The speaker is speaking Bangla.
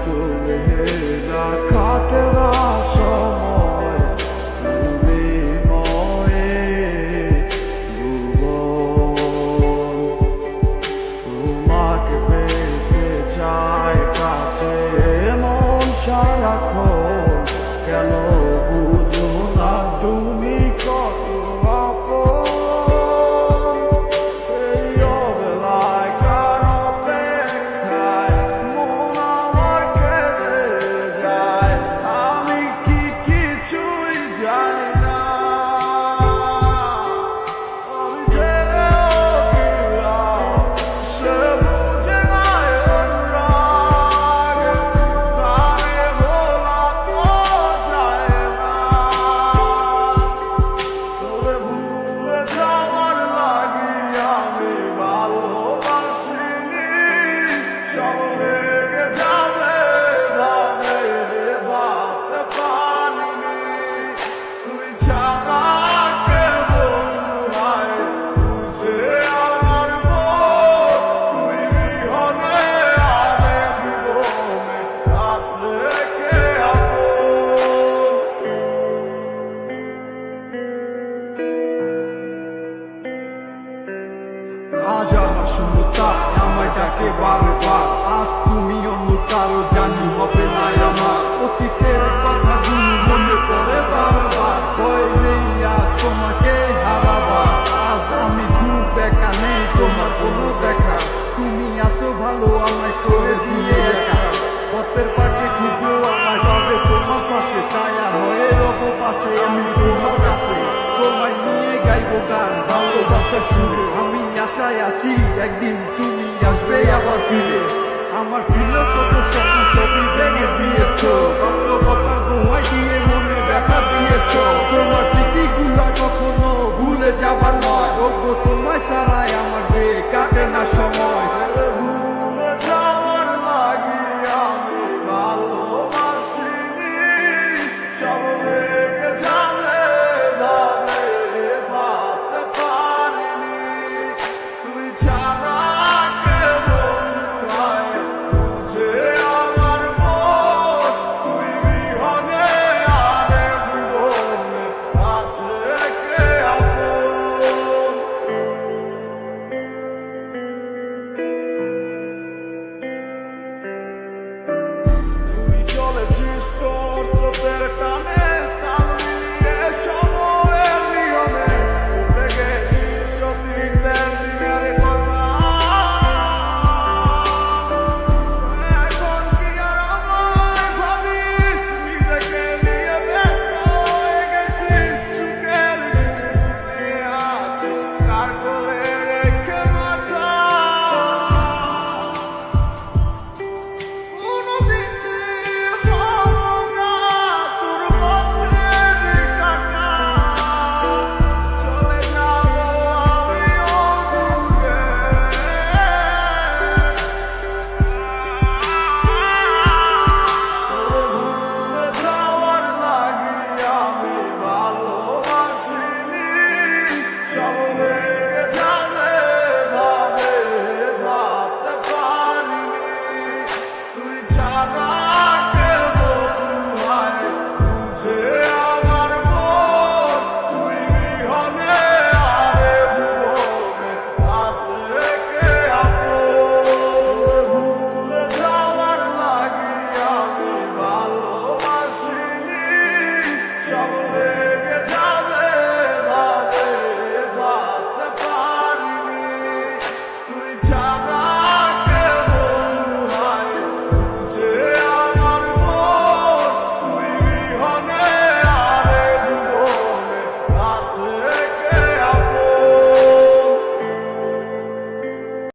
তুমি না কাটে না সময়, তুমি ময়ে ভুবন। তোমাকে পেতে চায় কাছে মন সারাক্ষণ, কেন বুঝো না তুমি কত আপন। এই অবেলায় কার অপেক্ষায় মন আমার কেঁদে যায়, আমি কি কিছুই জানি না। আমি জেনেও গেলাম সে বুঝে না অনুরাগ, তারে বলা তো যায় না। তবে ভুলে যাওয়ার লাগি আমি ভালোবাসিনি, সব লেগে যাবে ভাবে ভাবতে পারিনি। তুই ছাড়া কে বন্ধু হয় বুঝে আমার মন, তুই বিহনে আরে জীবনে কাছে কে আপন। আজ আমার শূন্যতায় আমায় ডাকে বারবার, আজ তুমি অন্য কারো জানি হবে না আমার। অতীতের কথাগুলো মনে পড়ে বারবার, ভয় নেই আজ তোমাকে হারাবার। আজ আমি খুব একা, নেই তোমার কোনো দেখা, তুমি আছো ভালো আমায় করে দিয়ে একা। পথের পাটে খুঁজো আমায় পাবে তোমার পাশে, ছায়া হয়ে রব পাশে আমি তোমার কাছে। তোমায় নিয়ে গাইবো গান ভালোবাসার সুরে, আমি আশায় আছি একদিন তুমি আসবে আবার ফিরে। আমার ছিল কত স্বপ্ন সবই ভেঙে দিয়েছো, বাস্তবতা দোহাই দিয়ে মনে ব্যথা দিয়েছো। তোমার স্মৃতিগুলা কখনো ভুলে যাবার নয়, ওগো তোমায় ছাড়াই আমার বেয়ে কাটে না সময়। ভুলে যাওয়ার লাগি আমি ভালোবাসিনি, সব লেগে যাবে ভাবে ভাবতে পারিনি। তুই ছাড়া কে বন্ধু হয় বুঝে আমার মন, তুই বিহনে আরে জীবনে কাছে কে আপন। তুই চলেছিস তোর স্রোতের টানে, তাল মিলিয়ে সময়ের নিয়মে ভুলে গেছিস অতীতের দিনের কথা। এখন কি আর আমায় ভাবিস, নিজেকে নিয়ে ব্যস্ত হয়ে গেছিস। সুখের দিনে আছিস কার কোলে রেখে মাথা, কোনোদিন হবো না তোর পথের কাঁটা। চলে যাবো আমিও দূরে, ভুলে যাওয়ার লাগি আমি ভালোবাসিনি, সব লেগে যাবে ভাবে ভাবতে পারিনি। তুই ছাড়া কে বন্ধু হয় বুঝে আমার মন, তুই বিহনে আরে ভুবনে কাছে কে আপন। ভুলে যাওয়ার লাগি আমি ভালোবাসিনি, সব